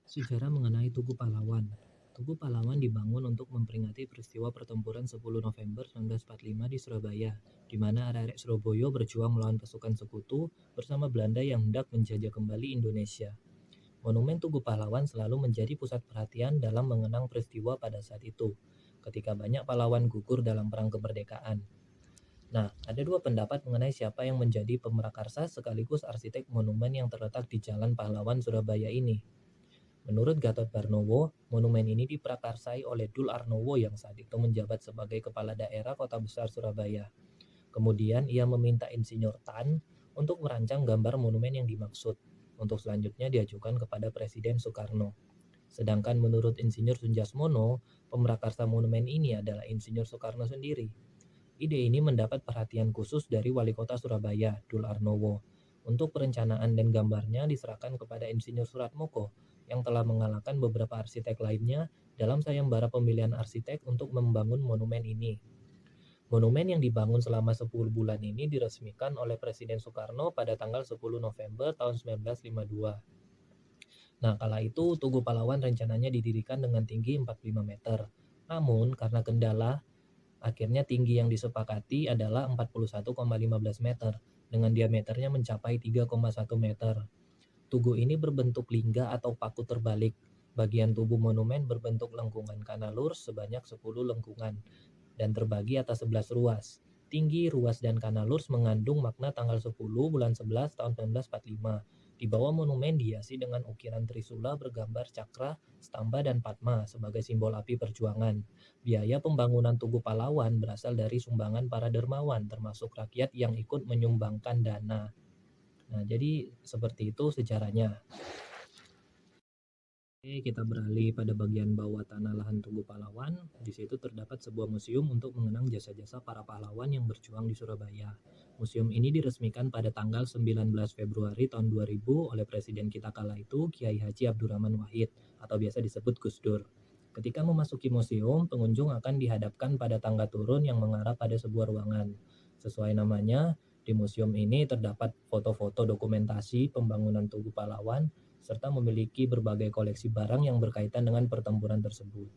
Sejarah mengenai Tugu Pahlawan. Tugu Pahlawan dibangun untuk memperingati peristiwa pertempuran 10 November 1945 di Surabaya, di mana arek-arek Surabaya berjuang melawan pasukan sekutu bersama Belanda yang hendak menjajah kembali Indonesia. Monumen Tugu Pahlawan selalu menjadi pusat perhatian dalam mengenang peristiwa pada saat itu, ketika banyak pahlawan gugur dalam perang kemerdekaan. Nah, ada dua pendapat mengenai siapa yang menjadi pemrakarsa sekaligus arsitek monumen yang terletak di Jalan Pahlawan Surabaya ini. Menurut Gatot Barnowo, monumen ini diprakarsai oleh Dul Arnowo yang saat itu menjabat sebagai kepala daerah Kota Besar Surabaya. Kemudian ia meminta Insinyur Tan untuk merancang gambar monumen yang dimaksud, untuk selanjutnya diajukan kepada Presiden Soekarno. Sedangkan menurut Insinyur Sunjasmono, pemrakarsa monumen ini adalah Insinyur Soekarno sendiri. Ide ini mendapat perhatian khusus dari Wali Kota Surabaya, Dul Arnowo. Untuk perencanaan dan gambarnya diserahkan kepada Insinyur Suratmoko yang telah mengalahkan beberapa arsitek lainnya dalam sayembara pemilihan arsitek untuk membangun monumen ini. Monumen yang dibangun selama 10 bulan ini diresmikan oleh Presiden Soekarno pada tanggal 10 November tahun 1952. Nah, kala itu Tugu Pahlawan rencananya didirikan dengan tinggi 45 meter. Namun, karena kendala, akhirnya tinggi yang disepakati adalah 41,15 meter dengan diameternya mencapai 3,1 meter. Tugu ini berbentuk lingga atau paku terbalik. Bagian tubuh monumen berbentuk lengkungan kanalur sebanyak 10 lengkungan dan terbagi atas 11 ruas. Tinggi, ruas, dan kanalurs mengandung makna tanggal 10 bulan 11 tahun 1945. Di bawah monumen dihiasi dengan ukiran Trisula bergambar cakra, stamba, dan padma sebagai simbol api perjuangan. Biaya pembangunan Tugu Pahlawan berasal dari sumbangan para dermawan, termasuk rakyat yang ikut menyumbangkan dana. Nah, jadi seperti itu sejarahnya. Oke, kita beralih pada bagian bawah tanah lahan Tugu Pahlawan. Di situ terdapat sebuah museum untuk mengenang jasa-jasa para pahlawan yang berjuang di Surabaya. Museum ini diresmikan pada tanggal 19 Februari tahun 2000 oleh Presiden kita kala itu, Kiai Haji Abdurrahman Wahid, atau biasa disebut Gus Dur. Ketika memasuki museum, pengunjung akan dihadapkan pada tangga turun yang mengarah pada sebuah ruangan. Sesuai namanya, di museum ini terdapat foto-foto dokumentasi pembangunan Tugu Pahlawan serta memiliki berbagai koleksi barang yang berkaitan dengan pertempuran tersebut.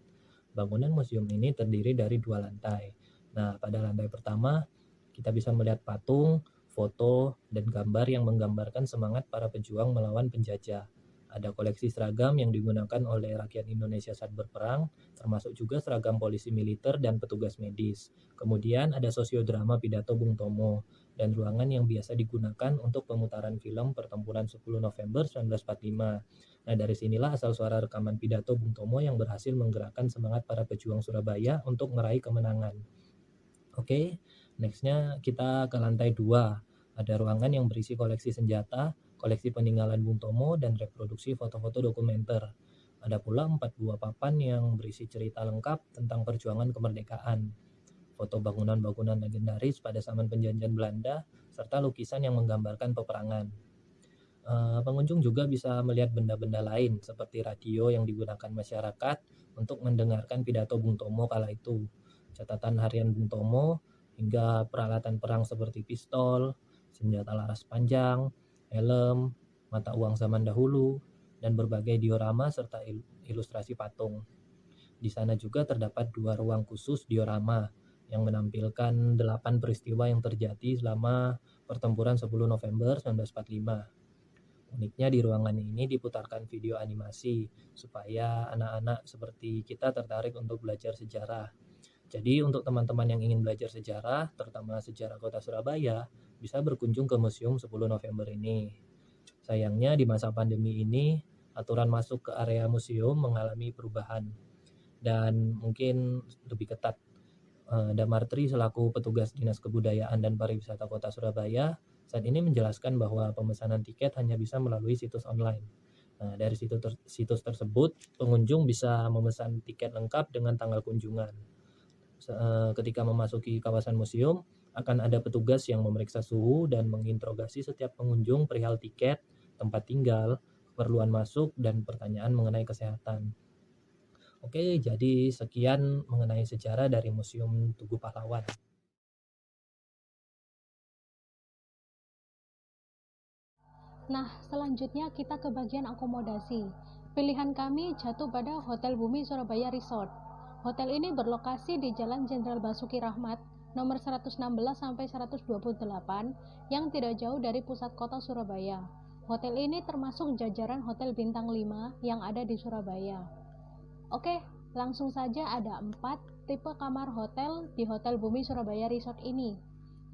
Bangunan museum ini terdiri dari dua lantai. Nah, pada lantai pertama, kita bisa melihat patung, foto, dan gambar yang menggambarkan semangat para pejuang melawan penjajah. Ada koleksi seragam yang digunakan oleh rakyat Indonesia saat berperang, termasuk juga seragam polisi militer dan petugas medis. Kemudian ada sosiodrama pidato Bung Tomo, dan ruangan yang biasa digunakan untuk pemutaran film pertempuran 10 November 1945. Nah, dari sinilah asal suara rekaman pidato Bung Tomo yang berhasil menggerakkan semangat para pejuang Surabaya untuk meraih kemenangan. Oke, nextnya kita ke lantai 2. Ada ruangan yang berisi koleksi senjata, koleksi peninggalan Bung Tomo, dan reproduksi foto-foto dokumenter. Ada pula 4 buah papan yang berisi cerita lengkap tentang perjuangan kemerdekaan, foto bangunan-bangunan legendaris pada zaman penjajahan Belanda, serta lukisan yang menggambarkan peperangan. Pengunjung juga bisa melihat benda-benda lain seperti radio yang digunakan masyarakat untuk mendengarkan pidato Bung Tomo kala itu, catatan harian Bung Tomo, hingga peralatan perang seperti pistol, senjata laras panjang, helm, mata uang zaman dahulu, dan berbagai diorama serta ilustrasi patung. Di sana juga terdapat dua ruang khusus diorama yang menampilkan 8 peristiwa yang terjadi selama pertempuran 10 November 1945. Uniknya di ruangan ini diputarkan video animasi supaya anak-anak seperti kita tertarik untuk belajar sejarah. Jadi untuk teman-teman yang ingin belajar sejarah, terutama sejarah Kota Surabaya, bisa berkunjung ke Museum 10 November ini. Sayangnya di masa pandemi ini, aturan masuk ke area museum mengalami perubahan dan mungkin lebih ketat. Damartri selaku petugas Dinas Kebudayaan dan Pariwisata Kota Surabaya saat ini menjelaskan bahwa pemesanan tiket hanya bisa melalui situs online. Nah, dari situs tersebut, pengunjung bisa memesan tiket lengkap dengan tanggal kunjungan. Ketika memasuki kawasan museum, akan ada petugas yang memeriksa suhu dan menginterogasi setiap pengunjung perihal tiket, tempat tinggal, keperluan masuk, dan pertanyaan mengenai kesehatan. Oke, jadi sekian mengenai sejarah dari Museum Tugu Pahlawan. Nah, selanjutnya kita ke bagian akomodasi. Pilihan kami jatuh pada Hotel Bumi Surabaya Resort. Hotel ini berlokasi di Jalan Jenderal Basuki Rahmat, nomor 116 sampai 128, yang tidak jauh dari pusat kota Surabaya. Hotel ini termasuk jajaran hotel bintang 5 yang ada di Surabaya. Oke, langsung saja ada 4 tipe kamar hotel di Hotel Bumi Surabaya Resort ini,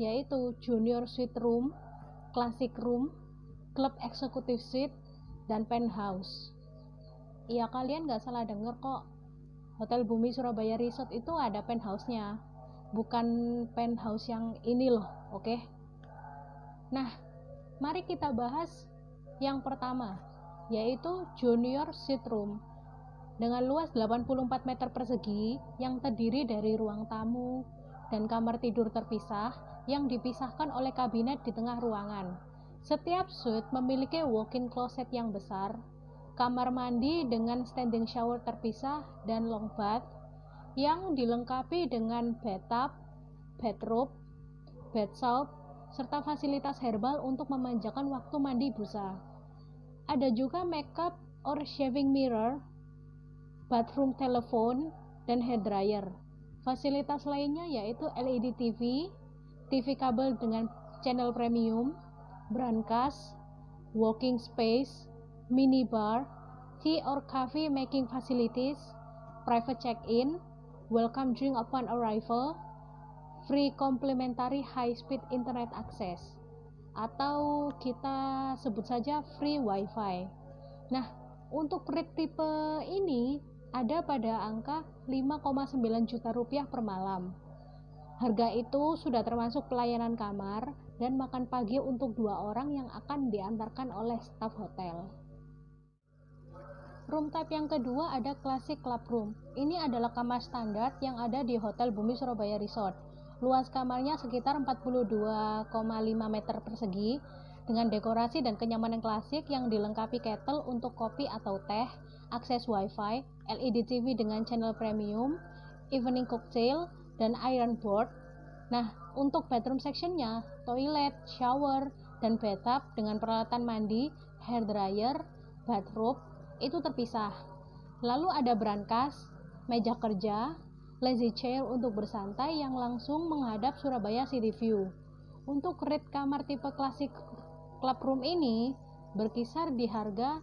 yaitu Junior Suite Room, Classic Room, Club Executive Suite, dan Penthouse. Iya, kalian gak salah denger kok. Hotel Bumi Surabaya Resort itu ada penthouse-nya, bukan penthouse yang ini loh, oke? Nah, mari kita bahas yang pertama, yaitu Junior Suite Room. Dengan luas 84 meter persegi yang terdiri dari ruang tamu dan kamar tidur terpisah yang dipisahkan oleh kabinet di tengah ruangan. Setiap suite memiliki walk-in closet yang besar, kamar mandi dengan standing shower terpisah dan long bath yang dilengkapi dengan bathtub, bathrobe, bathsalt, serta fasilitas herbal untuk memanjakan waktu mandi busa. Ada juga makeup or shaving mirror, bathroom telephone, dan hair dryer. Fasilitas lainnya yaitu LED TV, TV kabel dengan channel premium, brankas, walking space, minibar, tea or coffee making facilities, private check-in, welcome drink upon arrival, free complimentary high-speed internet access, atau kita sebut saja free wifi. Nah, untuk rate tipe ini ada pada angka 5,9 juta rupiah per malam. Harga itu sudah termasuk pelayanan kamar dan makan pagi untuk 2 orang yang akan diantarkan oleh staf hotel. Room type yang kedua ada Classic Club Room. Ini adalah kamar standar yang ada di Hotel Bumi Surabaya Resort. Luas kamarnya sekitar 42,5 meter persegi dengan dekorasi dan kenyamanan klasik yang dilengkapi kettle untuk kopi atau teh, akses wifi, LED TV dengan channel premium, evening cocktail, dan iron board. Nah, untuk bedroom sectionnya, toilet, shower, dan bathtub dengan peralatan mandi, hair dryer, bathrobe, itu terpisah. Lalu ada brankas, meja kerja, lazy chair untuk bersantai yang langsung menghadap Surabaya City View. Untuk rate kamar tipe Classic Club Room ini berkisar di harga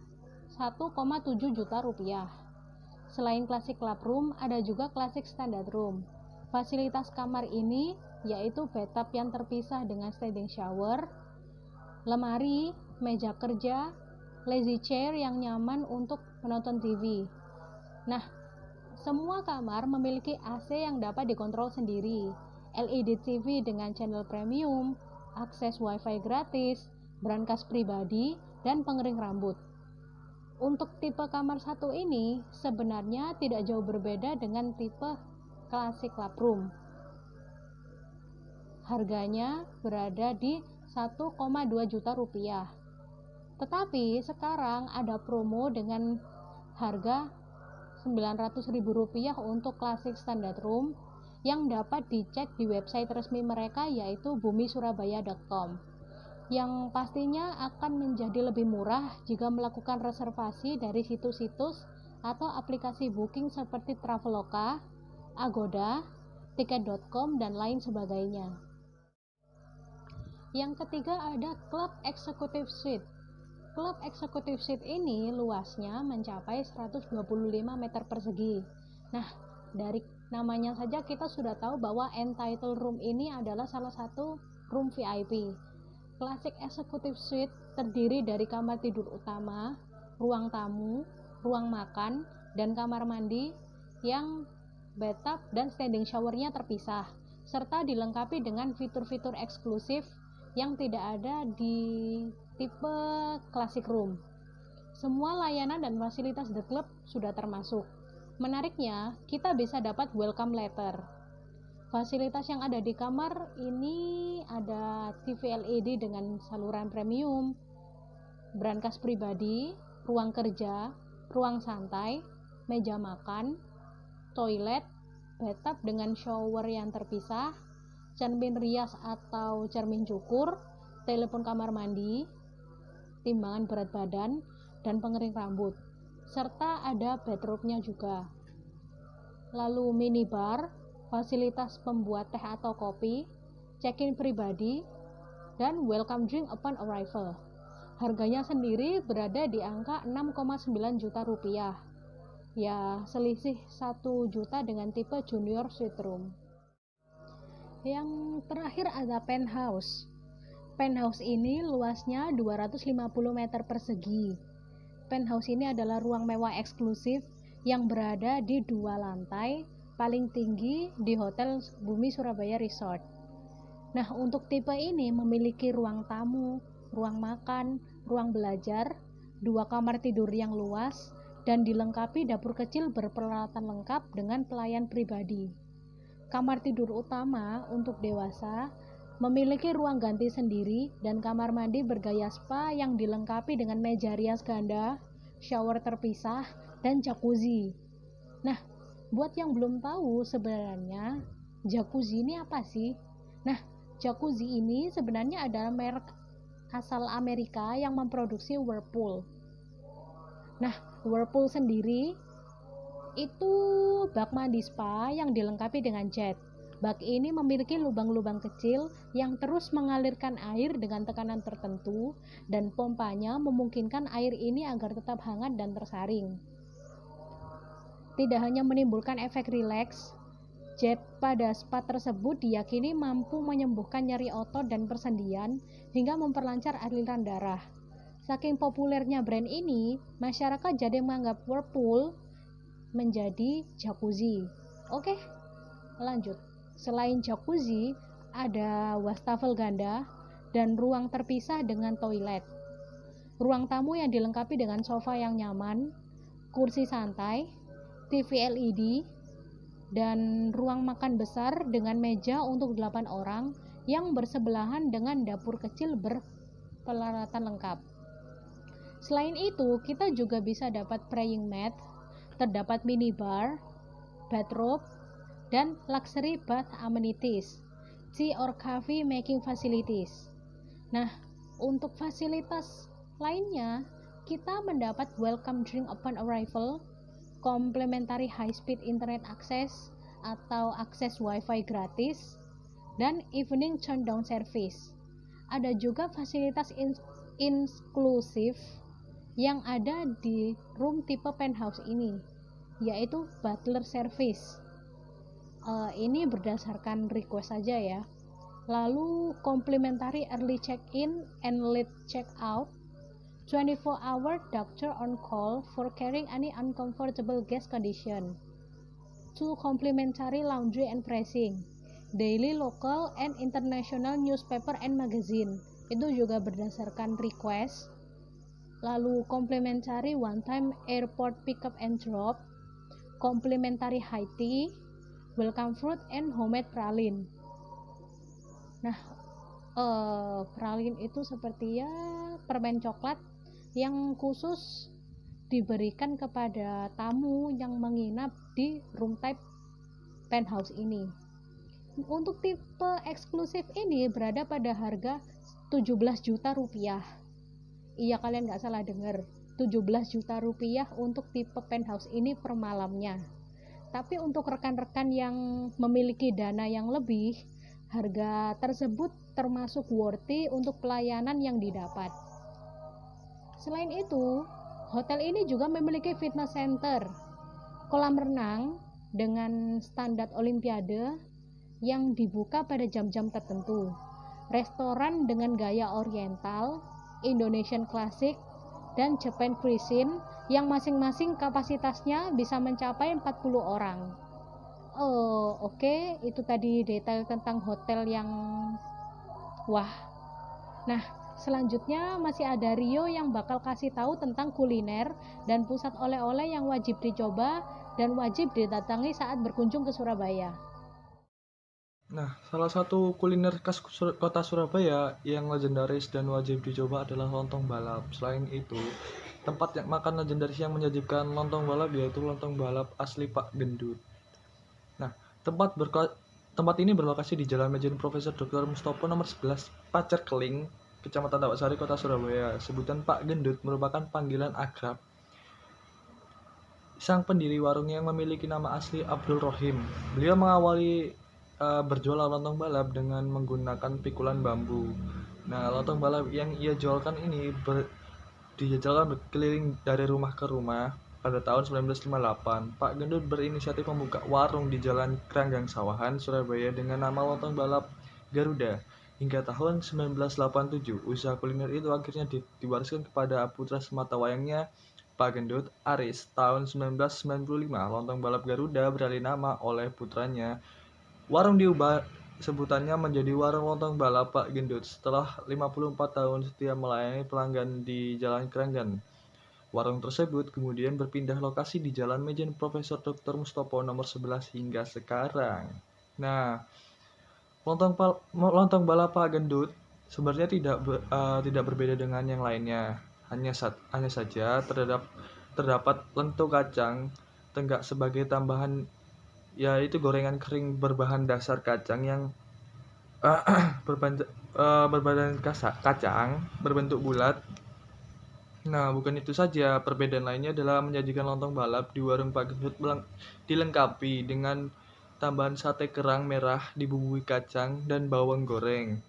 1,7 juta rupiah. Selain Classic Club Room, ada juga Classic Standard Room. Fasilitas kamar ini yaitu bathtub yang terpisah dengan standing shower, lemari, meja kerja, lazy chair yang nyaman untuk menonton TV. Nah, semua kamar memiliki AC yang dapat dikontrol sendiri, LED TV dengan channel premium, akses wifi gratis, brankas pribadi, dan pengering rambut. Untuk tipe kamar satu ini sebenarnya tidak jauh berbeda dengan tipe Classic Club Room. Harganya berada di 1,2 juta rupiah. Tetapi sekarang ada promo dengan harga Rp900.000 untuk Classic Standard Room yang dapat dicek di website resmi mereka yaitu bumisurabaya.com, yang pastinya akan menjadi lebih murah jika melakukan reservasi dari situs-situs atau aplikasi booking seperti Traveloka, Agoda, Tiket.com, dan lain sebagainya. Yang ketiga ada Club Executive Suite. Club Executive Suite ini luasnya mencapai 125 meter persegi. Nah, dari namanya saja kita sudah tahu bahwa entitled room ini adalah salah satu room VIP. Classic Executive Suite terdiri dari kamar tidur utama, ruang tamu, ruang makan, dan kamar mandi yang bathtub dan standing showernya terpisah, serta dilengkapi dengan fitur-fitur eksklusif yang tidak ada di tipe Classic Room. Semua layanan dan fasilitas The Club sudah termasuk. Menariknya, kita bisa dapat welcome letter. Fasilitas yang ada di kamar ini ada TV LED dengan saluran premium, brankas pribadi, ruang kerja, ruang santai, meja makan, toilet, bathtub dengan shower yang terpisah, cermin rias atau cermin cukur, telepon kamar mandi, timbangan berat badan, dan pengering rambut. serta ada bathroomnya juga. Lalu minibar, fasilitas pembuat teh atau kopi, check-in pribadi, dan welcome drink upon arrival. Harganya sendiri berada di angka 6,9 juta rupiah. Ya, selisih 1 juta dengan tipe junior suite room. Yang terakhir ada penthouse. Penthouse ini luasnya 250 meter persegi. Penthouse ini adalah ruang mewah eksklusif yang berada di 2 lantai paling tinggi di Hotel Bumi Surabaya Resort. Nah, untuk tipe ini memiliki ruang tamu, ruang makan, ruang belajar, 2 kamar tidur yang luas, dan dilengkapi dapur kecil berperalatan lengkap dengan pelayan pribadi. Kamar tidur utama untuk dewasa memiliki ruang ganti sendiri dan kamar mandi bergaya spa yang dilengkapi dengan meja rias ganda, shower terpisah, dan jacuzzi. Nah, buat yang belum tahu sebenarnya jacuzzi ini apa sih? Nah, jacuzzi ini sebenarnya adalah merek asal Amerika yang memproduksi Whirlpool. Nah, Whirlpool sendiri itu bak mandi spa yang dilengkapi dengan jet. Bak ini memiliki lubang-lubang kecil yang terus mengalirkan air dengan tekanan tertentu, dan pompanya memungkinkan air ini agar tetap hangat dan tersaring. Tidak hanya menimbulkan efek rileks, jet pada spa tersebut diyakini mampu menyembuhkan nyeri otot dan persendian hingga memperlancar aliran darah. Saking populernya brand ini, masyarakat jadi menganggap Whirlpool menjadi jacuzzi. Oke, lanjut. Selain jacuzzi, ada wastafel ganda dan ruang terpisah dengan toilet. Ruang tamu yang dilengkapi dengan sofa yang nyaman, kursi santai, TV LED, dan ruang makan besar dengan meja untuk 8 orang yang bersebelahan dengan dapur kecil berperalatan lengkap. Selain itu, kita juga bisa dapat praying mat, terdapat minibar, bathrobe, dan luxury bath amenities, tea or coffee making facilities. Nah, untuk fasilitas lainnya, kita mendapat welcome drink upon arrival, complimentary high-speed internet access atau akses wifi gratis, dan evening countdown service. Ada juga fasilitas inklusif yang ada di room tipe penthouse ini, yaitu butler service. Ini berdasarkan request saja ya. Lalu complimentary early check-in and late check-out, 24-hour doctor on call for caring any uncomfortable guest condition, 2 complimentary laundry and pressing, daily local and international newspaper and magazine. Itu juga berdasarkan request. Lalu complimentary one-time airport pickup and drop, complimentary high tea, welcome fruit and homemade praline. Nah, pralin itu seperti ya permen coklat yang khusus diberikan kepada tamu yang menginap di room type penthouse ini. Untuk tipe eksklusif ini berada pada harga 17 juta rupiah. Iya, kalian nggak salah dengar, 17 juta rupiah untuk tipe penthouse ini per malamnya. Tapi untuk rekan-rekan yang memiliki dana yang lebih, harga tersebut termasuk worthy untuk pelayanan yang didapat. Selain itu, hotel ini juga memiliki fitness center, kolam renang dengan standar olimpiade yang dibuka pada jam-jam tertentu, restoran dengan gaya oriental, Indonesian classic, dan Japan cuisine yang masing-masing kapasitasnya bisa mencapai 40 orang. Oke, itu tadi detail tentang hotel yang wah. Nah, selanjutnya masih ada Rio yang bakal kasih tahu tentang kuliner dan pusat oleh-oleh yang wajib dicoba dan wajib didatangi saat berkunjung ke Surabaya. Nah, salah satu kuliner khas kota Surabaya yang legendaris dan wajib dicoba adalah lontong balap. Selain itu, tempat yang makan legendaris yang menyajikan lontong balap yaitu lontong balap asli Pak Gendut. Nah, tempat ini berlokasi di Jalan Majen Profesor Dr. Mustopo nomor 11, Pacer Keling, Kecamatan Tawaksari, Kota Surabaya. Sebutan Pak Gendut merupakan panggilan akrab sang pendiri warung yang memiliki nama asli Abdul Rohim. Beliau mengawali berjualan lontong balap dengan menggunakan pikulan bambu. Nah, lontong balap yang ia jualkan ini dijajalkan berkeliling dari rumah ke rumah. Pada tahun 1958, Pak Gendut berinisiatif membuka warung di Jalan Kranggang Sawahan, Surabaya dengan nama Lontong Balap Garuda. Hingga tahun 1987, usaha kuliner itu akhirnya diwariskan kepada putra sematawayangnya, Pak Gendut Aris. Tahun 1995, Lontong Balap Garuda beralih nama oleh putranya. Warung diubah sebutannya menjadi Warung Lontong Balap Pak Gendut setelah 54 tahun setia melayani pelanggan di Jalan Kranggan. Warung tersebut kemudian berpindah lokasi di Jalan Mejen Profesor Dr. Mustopo nomor 11 hingga sekarang. Nah, lontong balap Pak Gendut sebenarnya tidak berbeda dengan yang lainnya. Hanya saja terdapat lento kacang tenggak sebagai tambahan, yaitu gorengan kering berbahan dasar kacang yang berbadan kacang berbentuk bulat. Nah, bukan itu saja, perbedaan lainnya adalah menyajikan lontong balap di warung Pak Gendut dilengkapi dengan tambahan sate kerang merah dibumbui kacang dan bawang goreng.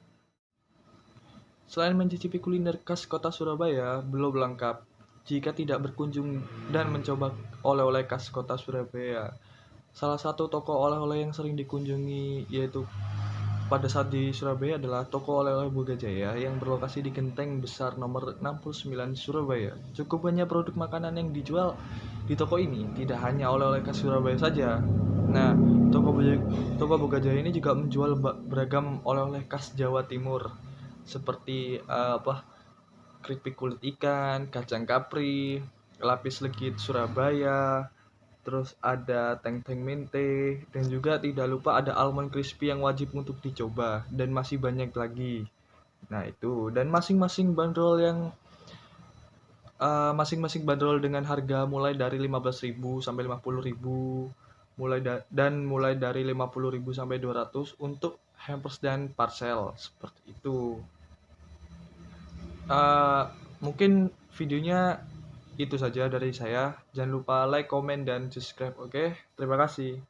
Selain mencicipi kuliner khas kota Surabaya, belum lengkap jika tidak berkunjung dan mencoba oleh-oleh khas kota Surabaya. Salah satu toko oleh-oleh yang sering dikunjungi yaitu pada saat di Surabaya adalah toko oleh-oleh Boga Jaya yang berlokasi di Genteng Besar nomor 69 Surabaya. Cukup banyak produk makanan yang dijual di toko ini, tidak hanya oleh-oleh khas Surabaya saja. Nah, toko Boga Jaya ini juga menjual beragam oleh-oleh khas Jawa Timur seperti keripik kulit ikan, kacang kapri, lapis legit Surabaya, terus ada teng-teng mente, dan juga tidak lupa ada almond crispy yang wajib untuk dicoba, dan masih banyak lagi. Nah itu, dan masing-masing bandrol dengan harga mulai dari 15.000 sampai 50.000, mulai dari 50.000 sampai 200 untuk hampers dan parcel seperti itu. Mungkin videonya itu saja dari saya. Jangan lupa like, komen, dan subscribe. Oke, terima kasih.